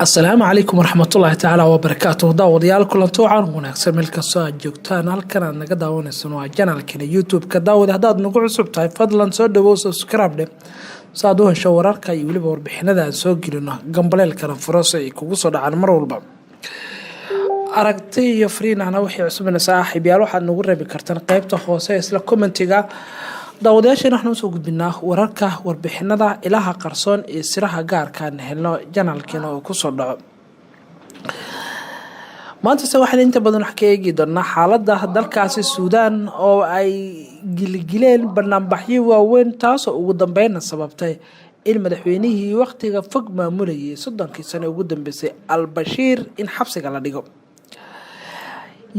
السلام عليكم ورحمة الله تعالى وبركاته داوديال كلنتو عن wanaagsan meel kastoo aad joogtaan halkan aad naga daawanaysan waa channelkeena YouTube-ka daawad haddaad nagu cusub tahay fadlan soo dhawow subscribe dhe saad u hesho wararka iyo weliba warbixinada aan soo gelino gambaleelkana furose ay kugu soo dhacaan mar walba aragti iyo fariinana wixii cusubna saaxiibayaal waxaad nagu reebi kartaan qaybta hoose isla commentiga daawadayaasha waxaan soo gudbinaa wararka warbixinada ilaha qarsoon ee siraha gaarka ah helno channelkeena oo ku soo dhaco maanta waxaan inta badan wax ka eegi doonaa xaaladda dalkaasi Suudaan oo ay gilgileen barnaamijyo waaweyn taas oo ugu dambeyn sababtay in madaxweynihii waqtiga fog maamulayay 30 sano ugu dambeysay Al-Bashir in xabsiga la dhigo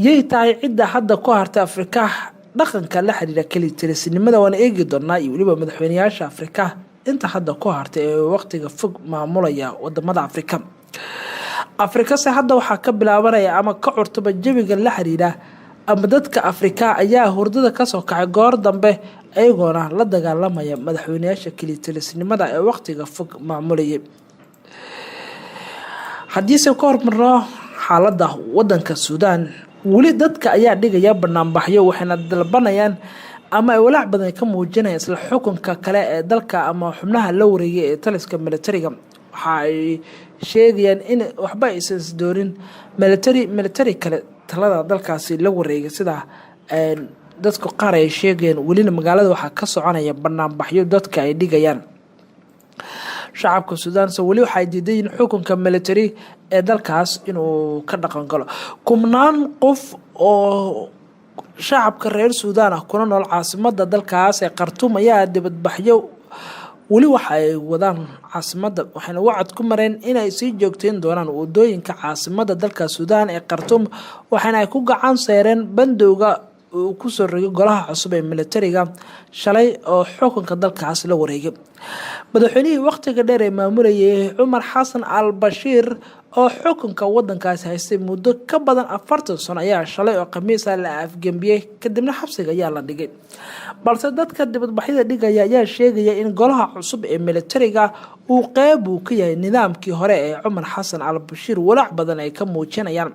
yeytaay cidda hadda ku hartay Afrika dhaqanka la xiriira kaliya-talisinimada waan eegi doonaa iyo waliba madaxweynayaasha Afrika inta hadda ku hartay ee waqtiga fog maamulaya wadamada Afrika se hadda waxaa ka bilaabanaya ama ka curtaba jawiga la xiriira ama dadka Afrika ayaa hurdada ka soo kacay goor dambe ayagoona la dagaalamaya madaxweynayaasha kaliya-talisinimada ee waqtiga fog maamulaya haddii se ka hormarno xaaladda wadanka Suudaan wali dadka ayaa dhigaya barnaamijyo waxayna dalbanayaan ama ay walaac badan ka muujinayaan isla xukunka kale ee dalka ama xubnaha la wareegay ee taliska militariga waxa ay sheegayaan in waxba aysan doorin military kale talada dalkaasi la wareegay sida dadku qaar ay sheegayaan wali magaalada waxa ka soconaya barnaamijyo dadka ay dhigayaan shacabka Suudaan wali waxay diideen xukunka military ee dalkaas inuu ka dhaqan galo kumnaan qof oo shacabka reer Suudaan ah kuna nool caasimadda dalkaas ee Khartoum ayaa dibadbaxyo wali waxay wadaan caasimadda waxayna wacad ku mareen inay sii joogteen doonaan wadooyinka caasimadda dalka Suudaan ee Khartoum waxayna ay ku gacan saareen bandowga uu ku soo rogay golaha cusub ee militariga shalay oo xukunka dalkaas la wareegay madaxweynihii waqtiga dheer ee maamulayay Umar Hassan al-Bashir oo xukunka wadankaas haystay muddo ka badan 40 sano ayaa shalay oo khamiis la afgambiyay kadibna xabsiga ayaa la dhigay balse dadka dibadbaxyada dhigaya ayaa sheegaya in golaha cusub ee militariga uu qayb uu ka yahay nidaamkii hore ee Umar Hassan al-Bashir walaac badan ay ka muujinayaan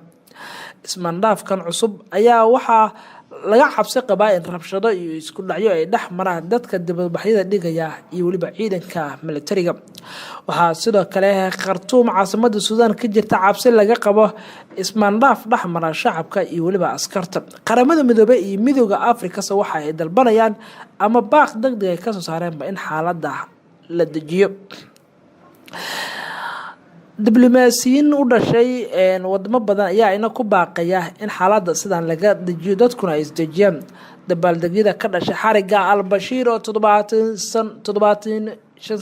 ismaandhaafkan cusub ayaa waxaa laga cabsi qabaa in rabshado iyo isku dhacyo ay dhex maraan dadka dibadbaxyada dhigaya iyo waliba ciidanka militariga waxaa sidoo kale Khartoum caasimadda Suudaan ka jirta cabsi laga qabo ismaandhaaf dhex mara shacabka iyo waliba askarta qaramada midoobay iyo midowga Afrika waxa ay dalbanayaan ama baaq degdeg ay ka soo saareen in xaaladda la dejiyo diblomaasiyiin u dhashay wadamo badan ayaa ina ku baaqaya in xaaladda sidan laga dejiyo dadkuna ay isdejiyaan dabaaldegyada ka dhashay xariga Al-Bashir oo 75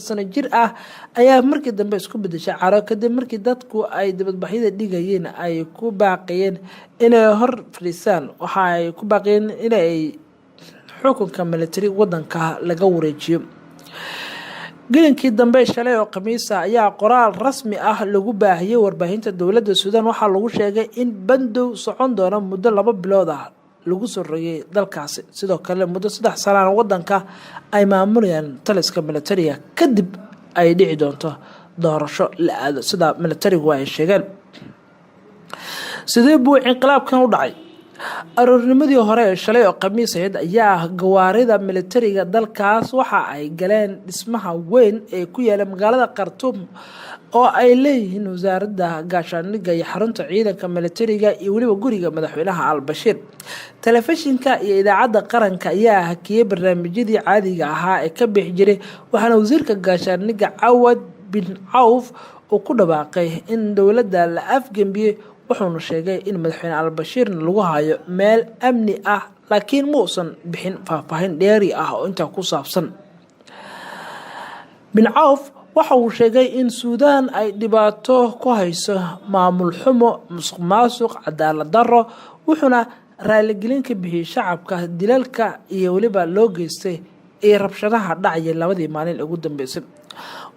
sano jir ah ayaa markii dambe isku bedeshay caro kadib markii dadku ay dibadbaxyada dhigayeen ay ku baaqayeen inay hor fadhiistaan waxa ay ku baaqayeen inay xukunka military wadanka laga wareejiyo gelinkii dambe shalay oo khamiisa ayaa qoraal rasmi ah lagu baahiyay warbaahinta dowladda Suudaan waxa lagu sheegay in bandow socon doona muddo 2 bilood ah lagu soo rogay dalkaasi sidoo kale muddo 3 sano wadanka ay maamulayaan taliska militariga kadib ay dhici doonto doorasho la aado sida militarigu ay sheegeen sidee buu inqilaabkan u dhacay aroornimadii hore ee shalay oo khamiis ayaa gawaarida militariga dalkaas waxa ay galeen dhismaha weyn ee ku yaala magaalada Khartoum oo ay leeyihiin wasaaradda gaashaandhigga iyo xarunta ciidanka militariga iyo waliba guriga madaxweynaha Al-Bashir telefishinka iyo idaacadda qaranka ayaa hakiyay barnaamijyadii caadiga ahaa ee ka bixi jiray waxaana wasiirka gaashaandhigga Awad bin Auf uu ku dhawaaqay in dowladda la afgambiyay wuxuuna sheegay in madaxweyne Al-Bashir lagu hayo meel amni ah laakiin muusan bixin faahfaahin dheeri ah oo inta ku saabsan bin Auf waxa uu sheegay in Suudaan ay dhibaato ku hayso maamul xumo musuqmaasuq cadaalad darro wuxuuna raaligelin ka bixiyay shacabka dilalka iyo waliba loo geystay ee rabshadaha dhacay labadii maalin ugu dambeysay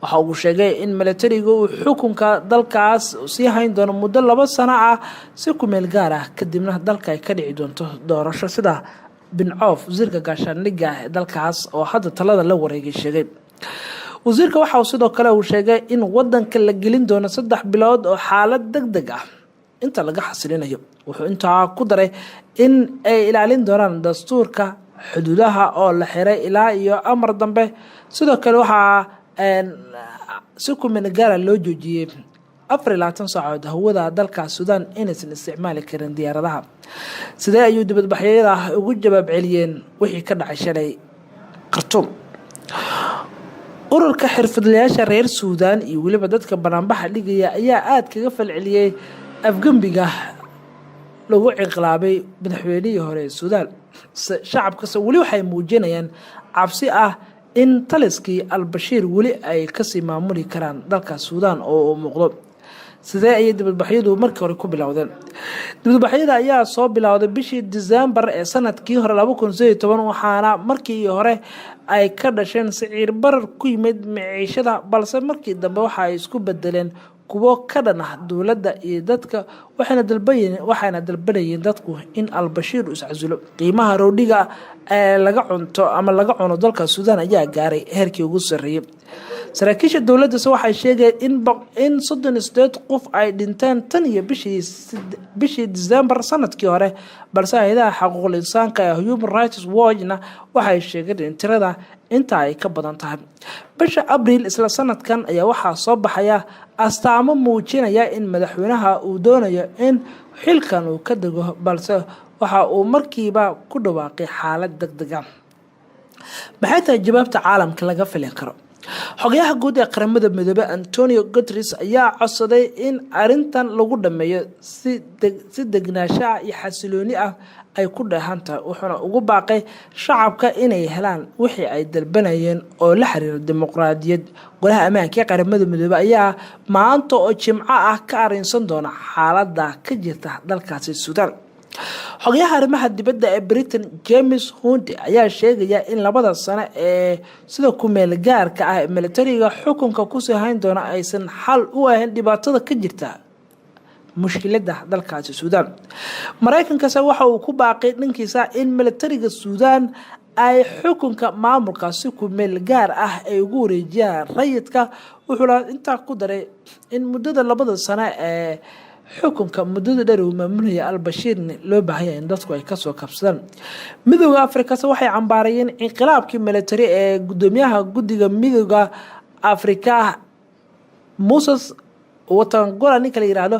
waxa uu sheegay in militariga uu xukunka dalkaas sii hayn doono muddo 2 sano ah si ku meel gaar ah kadibna dalka ay ka dhici doonto doorasho sida bin Auf wasiirka gaashaandhigga dalkaas oo hadda talada la wareegay sheegay wasiirka waxa uu sidoo kale uu sheegay in wadanka la gelin doono 3 bilood oo xaalad degdeg ah inta laga xasilinayo. wuxuu intaa ku daray in ay ilaalin doonaan dastuurka, xuduudaha oo la xiray ilaa iyo amar dambe. sidoo kale waxaa si ku meel gaar loo joojiyay 24 saacadood hawada dalka Suudaan inaysan isticmaali karin diyaaradaha. sidee ayuu dibadbaxyada ugu jawaab celiyeen wixii ka dhacay shalay Khartoum? ururka xirfadlayaasha reer Suudaan iyo waliba dadka banaanbaxa dhigaya ayaa aad kaga falceliyay afgambiga lagu inqilaabay madaxweynihii hore ee Suudaan. shacabka wali waxay muujinayaan cabsi ah in taliskii al-Bashir wali ay kasii maamuli karaan dalka Suudaan oo muuqdo. sidee ay dibadbaxyadu markii hore ku bilowdeen? dibadbaxyada ayaa soo bilowday bishii December ee sanadkii hore 2018 waxaana markii hore ay ka dhasheen sicir barar ku yimid maciishada, balse markii dambe waxa ay isku bedeleen kuwo ka dhan ah dowladda iyo dadka, waxayna dalbanayeen dadku in al-Bashir is casulo. qiimaha roodhiga ee laga cuno dalka Suudaan ayaa gaaray heerkii ugu sarreeyay. saraakiisha dowladda waxay sheegeen in 38 qof ay dhinteen tan iyo bishii December sanadkii hore, balse hay'adaha xuquuqul insaanka ee Human Rights Watch-na waxay sheegeen in tirada inta ay ka badan tahay. bisha Abriil isla sanadkan ayaa waxaa soo baxaya astaamo muujinaya in madaxweynaha uu doonayo in xilkan uu ka dego, balse waxa uu markiiba ku dhawaaqay xaalad degdeg ah. maxay tahay jawaabta caalamka laga filan karo? xogayaha guud ee qaramada midoobay Antonio Guterres ayaa codsaday in arintan lagu dhameeyo si degnaansho iyo xasilooni ah ay ku dhahantahay, wuxuuna ugu baaqay shacabka inay helaan wixii ay dalbanayeen oo la xiriira dimuqraadiyad. golaha ammaanka ee qaramada midoobay ayaa maanta oo Jimco ah ka arinsan doona xaaladda ka jirta dalkaasi Suudaan. xogayaha arrimaha dibadda ee Britain James Hunt ayaa sheegaya in 2 sano ee sida ku meel gaarka ah militariga xukunka ku soo hayn doona aysan xal u ahayn dhibaatada ka jirta mushkiladda dalkaasi Suudaan. Mareykanka waxa uu ku baaqay dhankiisa in militariga Suudaan ay xukunka maamulkaasi ku meel gaar ah ay ugu wareejiyaan rayidka. wuxuu intaa ku daray in muddada 2 sano ee xukunka muddada dheer uu maamulaya al-Bashir loo baahan yahay in dadku ay ka soo kabsadaan. midowga Afrika waxay cambaarayeen inqilaabkii military ee gudoomiyaha guddiga midowga Afrika Moses Wetangula ninka la yiraahdo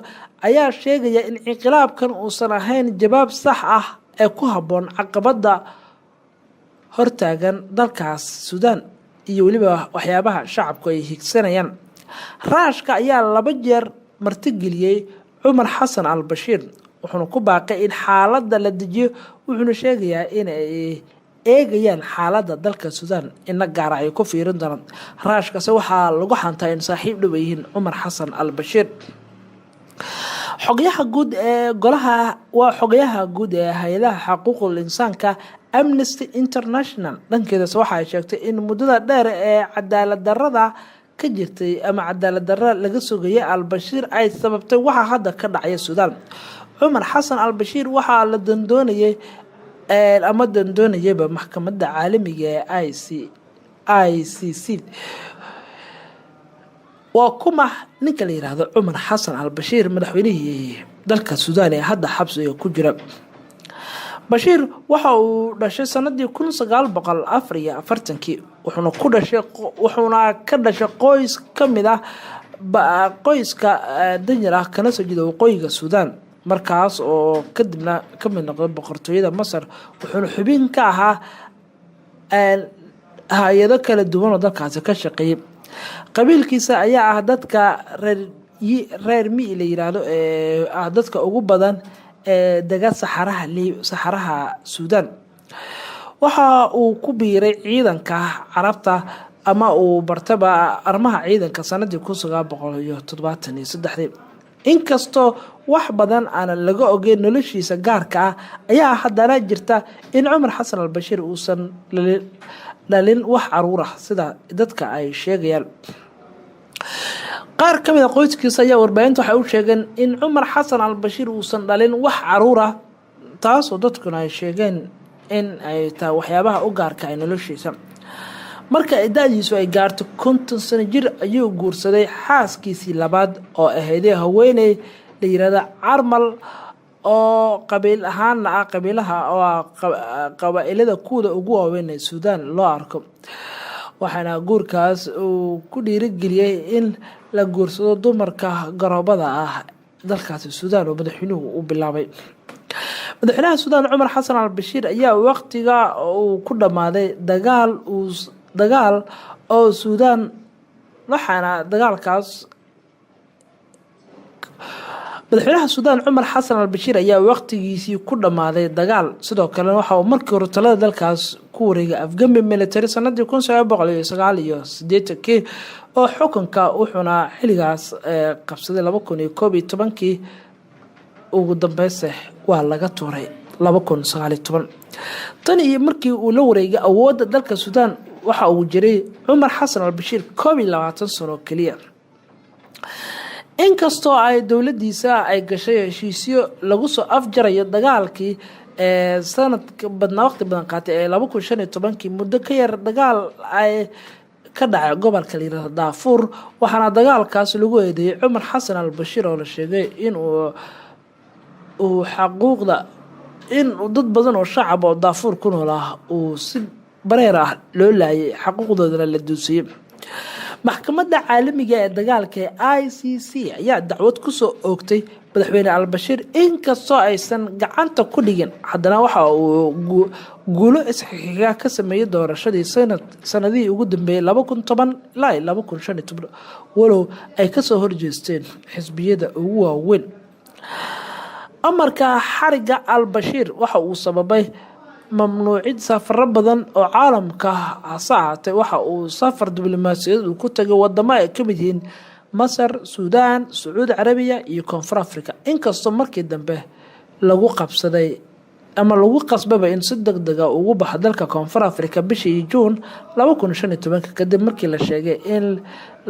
ayaa sheegaya in inqilaabkan uusan ahayn jawaab sax ah ee ku habboon caqabada hortaagan dalkaas Suudaan iyo waliba waxyaabaha shacabku ay higsanayaan. raashka ayaa 2 jeer martigeliyay Umar Hassan al-Bashir, wuxuuna ku baaqay in xaaladda la dejiyo. wuxuuna sheegayaa in ay eegayaan xaaladda dalka Suudaan in gaar ay ku fiirin doonaan. raashkaas waxaa lagu xantaa in saaxiib dhow yihiin Umar Hassan al-Bashir. xogayaha guud ee hay'adaha xuquuqul insaanka Amnesty International dhankeeda waxa ay sheegtay in muddada dheer ee cadaalad darrada ka jirtay ama cadaalad darro laga sugayay al-Bashir ay sababtay waxa hadda ka dhacaya Suudaan. Umar Hassan al-Bashir waxaa la dandoonayay maxkamadda caalamiga ee ICC. waa kuma ninka la yiraahdo Umar Hassan al-Bashir, madaxweynihii dalka Suudaan ee hadda xabsiga ku jira. Bashir waxa uu dhashay sanadii 1944 wuxuuna ka dhashay qoys kamid ah qoyska danyar ah kana soo jeeda waqooyiga Suudaan, markaas oo kadibna ka mid noqday boqortooyada Masar. wuxuuna xubin ka ahaa hay'ado kala duwan oo dalkaasi ka shaqeeyay. qabiilkiisa ayaa ah dadka reer mi la yiraahdo ee ah dadka ugu badan ee daga saxaraha Suudaan. waxa uu ku biiray ciidanka Carabta ama uu bartaba arrimaha ciidanka sanadii 1973. inkastoo wax badan aan laga ogeyn noloshiisa gaarka ah ayaa haddana jirta in Umar Hassan al-Bashir uusan dhalin wax caruur ah sida dadka ay sheegayaan. qaar kamid ah qoyskiisa ayaa warbaahinta waxay u sheegeen in Umar Hassan al-Bashir uusan dhalin wax caruur ah, taasoo dadkuna ay sheegeen in ay tahay waxyaabaha u gaarka ah noloshiisa. marka da'diisu ay gaarto 50 sano jir ayuu guursaday xaaskiisii labaad oo ahayd haweeney la yiraahdo Carmal oo qabiil ahaan qabiilaha oo qabaa'ilada kuwada ugu waaweyn ee Suudaan loo arko waxaana guurkaas uu ku dhiirigeliyay in la guursado dumarka garoobada dalkaasi Suudaan oo madaxweynuhu u bilaabay madaxweynaha Suudaan Umar Xasan al-Bashir ayaa waqtiga uu ku dhamaaday dagaal oo Suudaan waxaana dagaalkaas madaxweynaha Suudaan Umar Xasan al-Bashir ayaa waqtigiisii ku dhamaaday dagaal sidoo kale waxa uu markii hore talada dalkaas ku wareegay afgambi military sanadii 1989 oo xukunka wuxuuna xiligaas qabsaday 2011 ugu dambeysay waa laga tuuray 2019 tan iyo markii uu la wareegay awoodda dalka Suudaan waxa uu jiray Umar Xasan al-Bashir 22 sano kaliya inkastoo ay dowladiisa ay gashay heshiisyo lagu soo afjarayo dagaalkii sanadka waqti badan qaatay 2015 muddo ka yar dagaal ay ka dhacay gobolka Darfur waxaana dagaalkaas lagu eedeeyay Umar Xasan al-Bashir oo la sheegay in uu xaquuqda in dad badan oo shacab oo Darfur ku nool uu si bareer loo laayay xaquuqdoodana la duusiyay maxkamadda caalamiga ee dagaalka ICC ayaa dacwad ku soo oogtay madaxweyne al-Bashir inkastoo aysan gacanta ku dhigin haddana waxa uu guulo isxiga ka sameeyay doorashadii sanadii ugu dambeeyay 2010 ilaa 2015 walow ay ka soo horjeesteen xisbiyada ugu waaweyn amarka xariga al-Bashir waxa uu sababay mamnuucid safar badan oo caalamka saacatay waxa uu safar diblomaasiyadeed ku tagay wadamo ay kamid yihiin Masar, Suudaan, Sacuudi Carabiya iyo Koonfur Afrika inkastoo markii dambe lagu qabsaday ama lagu qasbay in si degdeg ah ugu baxo dalka Koonfur Afrika bishii Juun 2015 kadib markii la sheegay in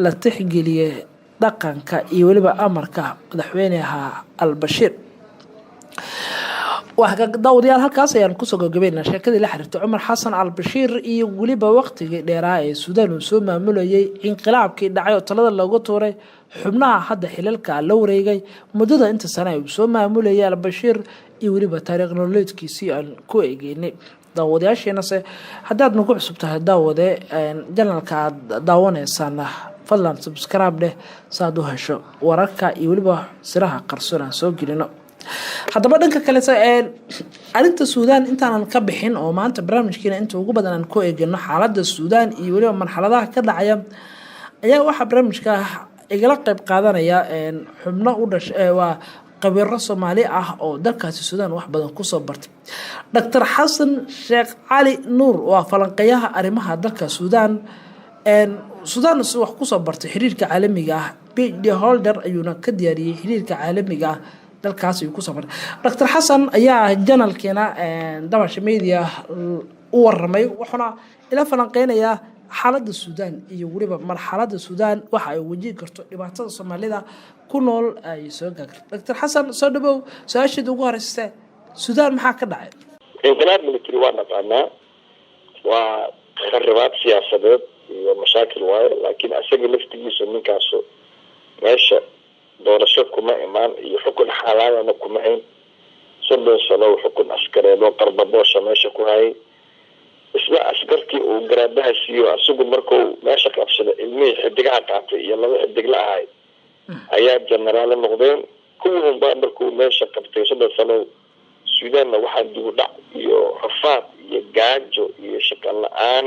la tixgeliyay dhaqanka iyo waliba amarka madaxweynaha al-Bashir daawadayaal halkaas ayaan kusoo gabagabeynaa sheekadii la xiriirtay Umar Xasan al-Bashir iyo waliba waqtigii dheeraa ee Suudaan uu soo maamulayay inqilaabkii dhacay oo talada loogu tuuray xubnaha hadda xilalka la wareegay muddada inta sano uu soo maamulayay al-Bashir iyo waliba taariikh nololeedkiisii aan ku eegeynay daawadayaasheenase haddaad nagu cusub tahay daawade janalka aad daawaneysaan fadlan subscribe leh saad u hesho wararka iyo waliba siraha qarsoon aan soo gelino haddaba dhanka kale arinta Suudaan intaan ka bixin oo maanta barnaamijkeena inta ugu badan aan ku eegno xaaladda Suudaan iyo waliba marxaladaha ka dhacaya ayaa waxa barnaamijka igala qayb qaadanaya xubno u dhashay waa qabiiro Soomaali ah oo dalkaasi Suudaan wax badan ku soo bartay Dr. Xasan Sheekh Cali Nuur waa falanqeeyaha arrimaha dalka Suudaan Suudaan wax ku soo bartay xiriirka caalamiga ah PhD holder ayuuna ka diyaariyay xiriirka caalamiga ah dalkaas uu ku sameeyay Dr. Xasan ayaa janalkeena Dabasha Media u waramay wuxuuna ila falanqeynaya xaaladda Suudaan iyo waliba marxaladda Suudaan waxa ay wajihi karto dhibaatada Soomaalida ku nool ay soo gaartay Dr. Xasan soo dhawow su'aashii ugu horeysay Suudaan maxaa ka dhacay inqilaab military waa naqaanaa waa kharibaad siyaasadeed iyo mashaakil waaye laakiin asaga laftigiisa ninkaas meesha doorasho kuma imaan iyo xukun xalaal kuma hayn soddon sano xukun askareed oo qarbaboosha meesha ku hayay isla askarkii uu garaadaha siiyo asugu markuu meesha qabsaday ilmihii xidigaha qaatay iyo laba xidig la ahay ayaa generaal noqdeen kuwan baa markuu meesha qabtay soddon sano Suudaanna waxaa dib u dhac iyo rafaad iyo gaajo iyo shaqo la'aan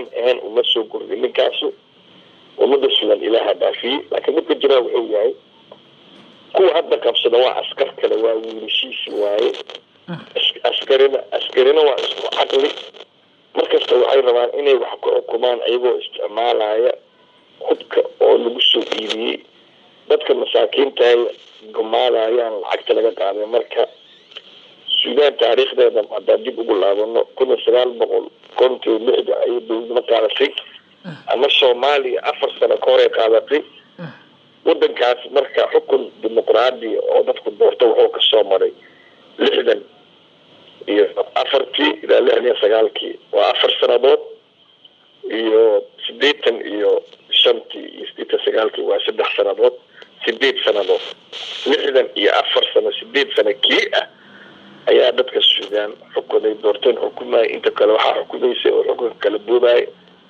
uma soo gordhin ninkaas ummadda Suudaan ilaaha dhaafiyay laakiin dadka jira wuxuu yahay kuwa hadda qabsada waa askar kale waa wiilashiisi waaye askarina waa isku caqli markasta waxay rabaan inay wax ku xukumaan ayagoo isticmaalaya hubka oo lagu soo iibiyey dadka masaakiinta ay gumaadayaan lacagta laga qaaday marka Suudaan taariikhdeeda hadda dib ugu laabano 1956 ay dowladda qaadatay ama Soomaaliya 4 sano ka hor ay qaadatay wadankaas marka xukun dimuqraadi oo dadku doorto wuxuu ka soo maray 60 iyo 4 ilaa 69 waa 4 sanadood iyo 85 iyo 89 waa 3 sanadood 8 sanadood 64 sano 8 sano kii ah ayaa dadka Suudaan xukuumaday doorteen xukuumay inta kale waxa xukuumaysay oo xukunka kala boobay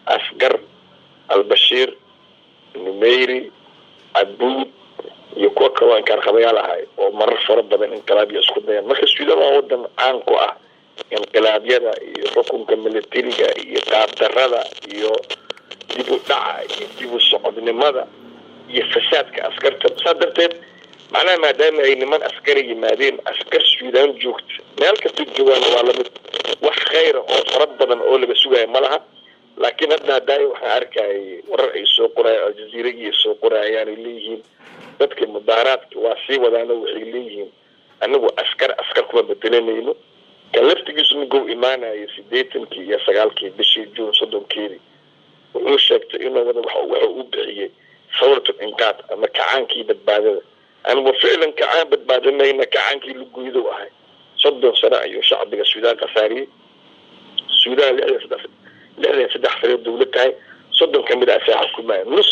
Asgar al-Bashir Numeiri Abuud iyo kuwa kale ka qabayaal ahay oo marar fara badan inqilaabyo isku dayeen marka Suudaan waa wadan caan ku ah inqilaabyada iyo xukunka militariga iyo qaab darrada iyo dib u dhaca iyo dib u socodnimada iyo fasaadka askarta sadarteed macnaha maadaama ay niman askari yimaadeen askar Suudaan joogta meel kasta joogaan waa la mid wax khayr oo fara badan oo laga sugayo malaha laakiin hadda haday waxa arkay warar ay soo qoray Al-Jazeera iyo soo qorayaan leeyihiin dadka mudaharaadka waa sii wadaan waxay leeyihiin anagu askar kuma bedelanayno kalaftigiisu mid imaanaya 80 iyo 9 bishii June 30 wuxuu sheegtay inuu wada waxa uu bixiyay sawirta inqaad ama kacaankii badbaadada anigu ficlan kacaan badbaadinayna kacaankii lagu guudo ahay 30 sano ayuu shacbiga Suudaan qasaariyay Suudaan lixdan saddex sano dawlad tahay 30 kamid ah saax xukuumay nus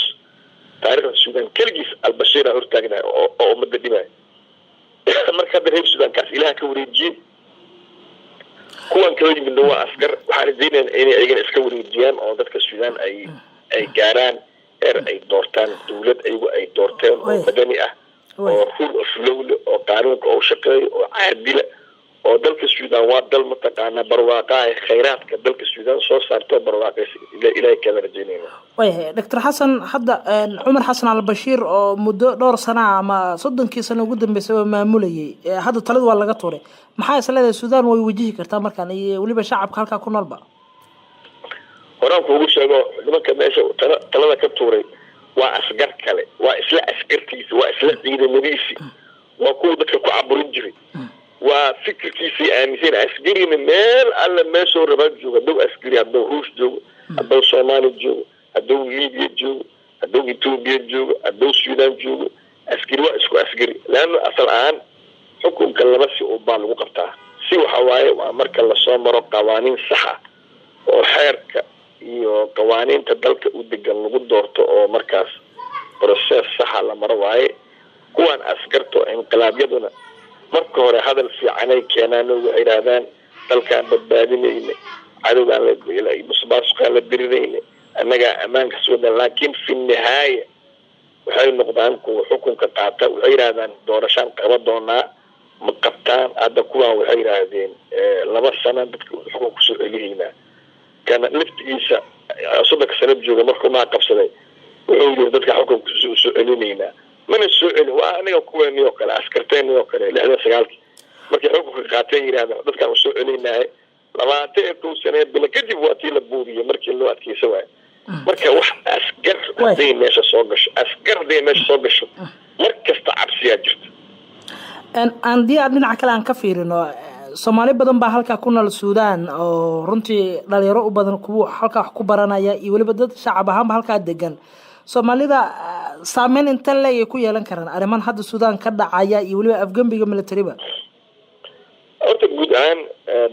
taariikhda Suudaan kaligiis al-Bashir hortaagnaa oo umada dhimay marka reer Suudaan kaas ilaaha ka wareejiyay kuwan kale yimid waa askar waxaan diineen inay ayaga iska wareejiyaan oo dadka Suudaan ay gaaraan ay doortaan dawlad ay doorteen oo madani ah oo fuul oo qaanuunka oo shaqeeyo oo caadil oo dalka Suudaan waa dal mataqaana barwaaqo khayraadka dalka Suudaan soo saarto barwaaqo ilaahay ka rajaynayna Dr. Xasan hadda Umar Xasan al-Bashir oo muddo dhowr sano ama 30 sano ugu dambeysay maamulayay hadda talada waa laga tuuray maxay isleedahay Suudaan way wajihi kartaa markaan iyo waliba shacabka halka ku noolba horaan ugu sheego nimanka meesha talada ka tuuray waa asgar kale waa isla askartiisa waa isla ciidamadiisi waa kuwa dadka ku caburin jiray waa fikirkiisii aaminsan askarina meel alla meesha rabaa jooga dad askari hadda ruush joogo hadda Soomaali joogo hadda Liibiya joogo hadda Itoobiya joogo hadda Suudaan joogo askari waa isku askari laana asal aan xukunka laba si oo baa lagu qabtaa si waxa waaye waa marka la soo maro qawaaniin sax ah oo xeerka iyo qawaaniinta dalka u degan lagu doorto oo markaas process sax la maro waaye kuwan askarto inqilaabyaduna marka hore hadal fiican ay keenaan oo ay yiraahdaan dalkan badbaadinayna cadawgan la ilaa musbaasqa la dirinayna annaga amaanka soo laakiin fi nihaaya waxay noqdaan kuwa xukunka qaata waxay yiraahdaan doorashaan qaba doonaa ma qabtaan hadda kuwan waxay yiraahdeen 2 sano dadka xukunka soo celiyayna kana liftiisa saddex sano jooga markuu ma qabsaday wuxuu yiri dadka xukunka soo celinayna mana soo celin waa aniga kuwan iyo kala askarteen iyo kale 69 markii xukunka qaateen yiraahdaan dadka soo celinay 20 sano bila kadib waa tii la buubiyo markii loo adkeyso waay marka wax asgar hadii meesha soo gasho markasta cabsiya jirta aan dhinaca kale aan ka fiirino Soomaali badan baa halka ku nool Suudaan oo runtii dhalinyaro u badan kuwa halka wax ku baranaya iyo waliba dad shacab ahaan halka degan Soomaalida saameyn inta leey ku yeelan karaan ariman hadda Suudaan ka dhacaya iyo waliba afgambiga militariga horta guud ahaan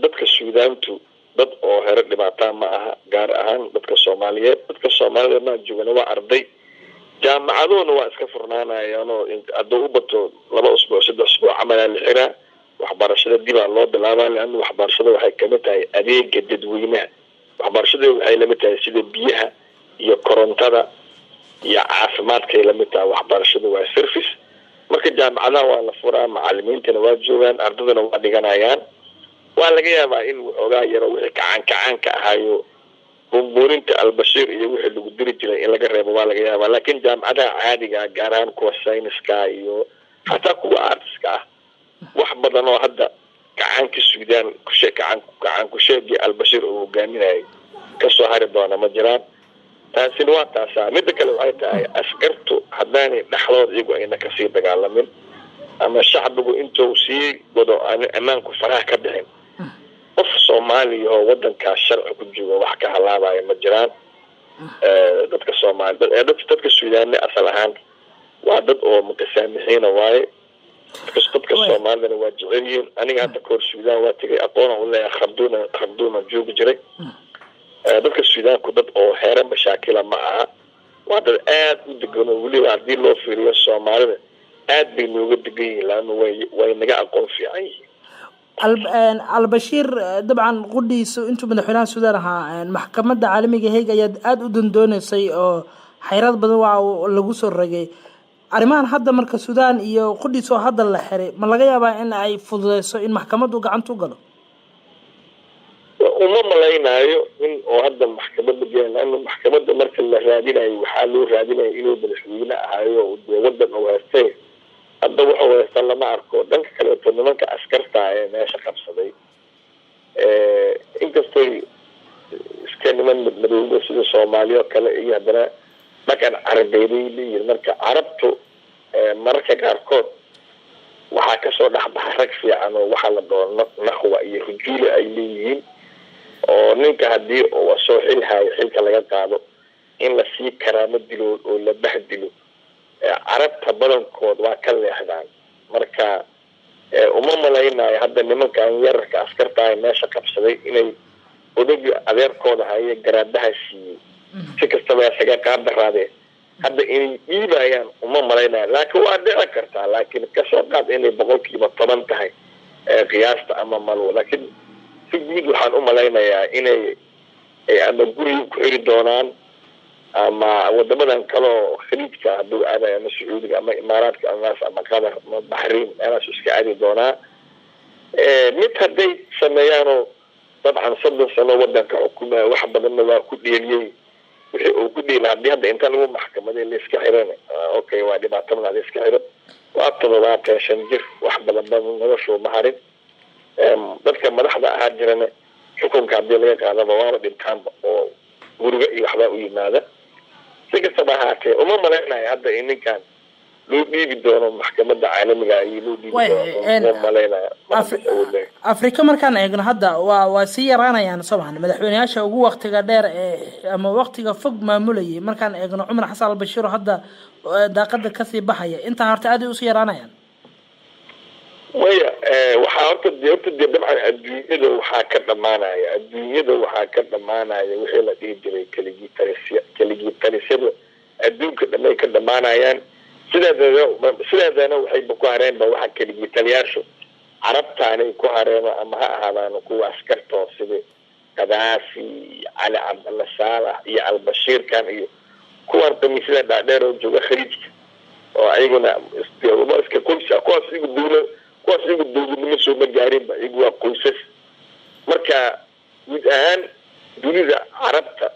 dadka Suudaantu dad oo heer dhibaato ma aha gaar ahaan dadka Soomaaliyeed ma joogaan waa arday jaamacadoona waa iska furnaanayaan oo hadda u bato 2 usbuuc 3 usbuuc amal la xiraa waxbarashada dib loo bilaabay in waxbarashada waxay ka mid tahay adeegga dadweynaha waxbarashada waxay la mid tahay sida biyaha iyo korontada iyo caafimaadka ay la mid tahay waxbarashada waa service marka jaamacadaha waa la furaa macallimiintana waa joogaan ardadana waa dhiganayaan waa laga yaabaa in ogaa yaro wixii kacaanka ahayo bumburinta al-Bashir iyo wixii lagu diri jiray in laga reebo waa laga yaabaa laakiin jaamacadaha caadiga gaar ahaan kuwa sayniska iyo xataa kuwa artiska wax badan oo hadda kacaanka Suudaan ku sheegay al-Bashir oo hogaaminayay ka soo hari doona ma jiraan taasina waa taasa mid kale waxay tahay askartu haddaanay dhaxlood iyagu ayna ka sii dagaalamin ama shacbigu intuu sii wado amaanku faraha ka bixin qof Soomaali oo wadanka sharci ku jooga wax ka halaabaya ma jiraan dadka Soomaaliyeed dadka Suudaan asal ahaan waa dad oo mutasaamixiin waaye dadka Soomaaliyeed waa jeceliin aniga hadda koor Suudaan waa tagay aqoon u leeyahay kharduna joogi jiray dadka suudaanku dad oo heera mashaakila ma aha waa dad aad u degan oo weliba haddii loo fiiriyo soomaalida aad bay nooga degan yihiin laanna way naga aqoon fiican yihiin albashiir dabcan qudhiisa intuu madaxweynaha suudaan ahaa maxkamadda caalamiga heeg ayaad aada u dondooneysay oo xayrad badan waa lagu soo ragay arrimahan hadda marka suudaan iyo qudhiisa oo hadda la xiray ma laga yaabaa in ay fududeyso in maxkamaddu gacanta u galo uma malaynayo in oo hadda maxkamadda geeya laanna maxkamadda marka la raadinayo waxaa loo raadinaya inuu madaxweyne ahaayo dee waddan uu haystay hadda wuxuu haysta lama arko dhanka kaleeto nimanka askarta ee meesha qabsaday inkastay iska niman madmadowda sida soomaaliya oo kale iyo haddana dhaqan carabeeday leeyihin marka carabtu mararka qaarkood waxaa kasoo dhexbaxa rag fiican oo waxaa la dhaho nahwa iyo rujuula ay leeyihiin oo ninka haddii uu soo xilhayo xilka laga qaado in lasii karaamo dilo oo la bahdilo carabta badankood waa ka leexdaan marka uma malaynayo hadda nimankan yararka askarta ay meesha qabsaday inay odagi adeerkooda haye garaadaha siiyey si kastaba isaga qaadaraadeen hadda inay dhiibayaan uma malaynayo laakiin waa dhici kartaa laakiin kasoo qaad inay 10% tahay qiyaasta ama malo laakiin si guud waxaan u malaynayaa inay ama guriga ku xiri doonaan ama wadamadan kale oo khaliijka hadduu aadayo ama sacuudiga ama imaaraadka ama qatar ama baxriin meelaas iska aadi doonaa mid hadday sameeyaanoo dabcan 30 sano wadanka xukumaya wax badanna waa ku dheeliyey wixii uu ku dheela haddii hadda inta lagu maxkamaday la iska xiran okay waa dhibaato la iska xiro waa 75 jir wax badan badan noloshu ma harin dadka madaxda ahaa jirana xukunka haddii laga qaadaba waaba dhintaanba oo guriga iyo waxbaa u yimaada si kastaba ahaatee uma malaynayo hadda in ninkan loo dhiibi doono maxkamadda caalamiga iyo loo dhiibi doono uma malaynayo afrika markaan eegno hadda waa sii yaraanayaan soomaalida madaxweynayaasha ugu waqtiga dheer ama waqtiga fog maamulayay markaan eegno cumar xasan albashiir hadda daaqada kasii baxaya inta horta aad ay usii yaraanayaan maya waxaa horta dabcan adduunyada waxaa ka dhamaanaya wixii la dhihi jiray keligii talisyada adduunka dhamay ka dhamaanayaan sideedana waxayba ku hareenba waxa keligii taliyaashu carabtaanay ku hareeno ama ha ahaadaan kuwa askartoo sida kadaafi cali cabdalla saalax iyo albashiirkan iyo kuwan kamiisada dhaadheer oo jooga khaliijka oo ayaguna iska qoysa kuwaas igu dowladnimo soo ma gaarinba iyagu waa qoysas marka guud ahaan dunida carabta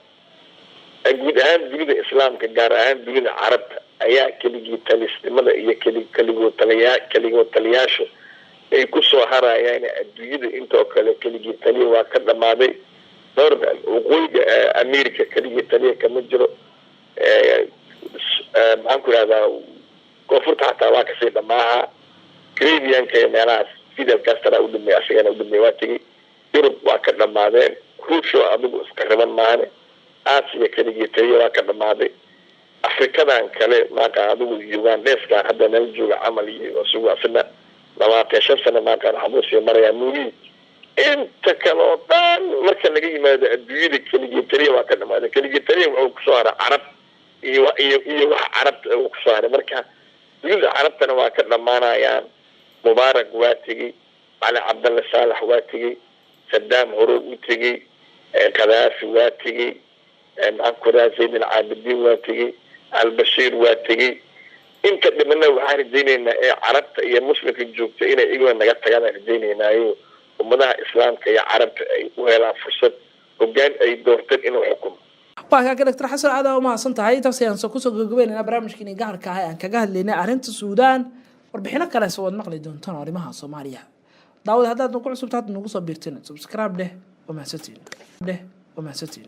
guud ahaan dunida islaamka gaar ahaan dunida carabta ayaa keligii talisnimada iyo keligoo taliyaasha ay ku soo harayaan adduunyada intoo kale keligii taliya waa ka dhamaaday waqooyiga america keligii taliya kama jiro maxaan ku ihahdaa koonfurta xataa waa kasii dhamaaha caribbeanka meelahaas fidel castro u dhameey asagana u dhameey waa tegey yurub waa ka dhamaadeen ruushoo adigu iska riban maahane aasiya keligii taliya waa ka dhamaaday afrikadan kale maaqaan adigu ugandeskan hadda nala jooga camal iyo isugu asina 25 sano maaqaan xabuusiya marayaa nuuriyi inta kale oo dhan marka laga yimaado adduunyada keligii taliya waa ka dhamaaday keligii taliya wuxuu kusoo haray carab iyo wax carabta uu kusoo haray marka dunida carabtana waa ka dhamaanayaan mubaarak waa tegey cali cabdalla saalax waa tegey sadaam horow u tegey kadaafi waa tegey maxaan ku rahaa zayd alcaabidiin waa tegey albashiir waa tegey inta dhimana waxaan rajaynaynaa ee carabta iyo muslimka joogta inay iguna naga tagaan rajaynaynaayo ummadaha islaamka iyo carabta ay u helaan fursad hogaan ay doorteen inuu xukumo waa kaaga Dr. Xasan aad u mahadsan tahay intaas ayaan soo kusoo gabagabeynaa barnaamijkeena gaarka ah aan kaga hadlaynay arrinta Suudaan warbixino kale soo wad maqli doontaan arrimaha Soomaaliya daawad haddaad ku cusubtaad nagu soo biirteen subscribe leh oo mahadsantiin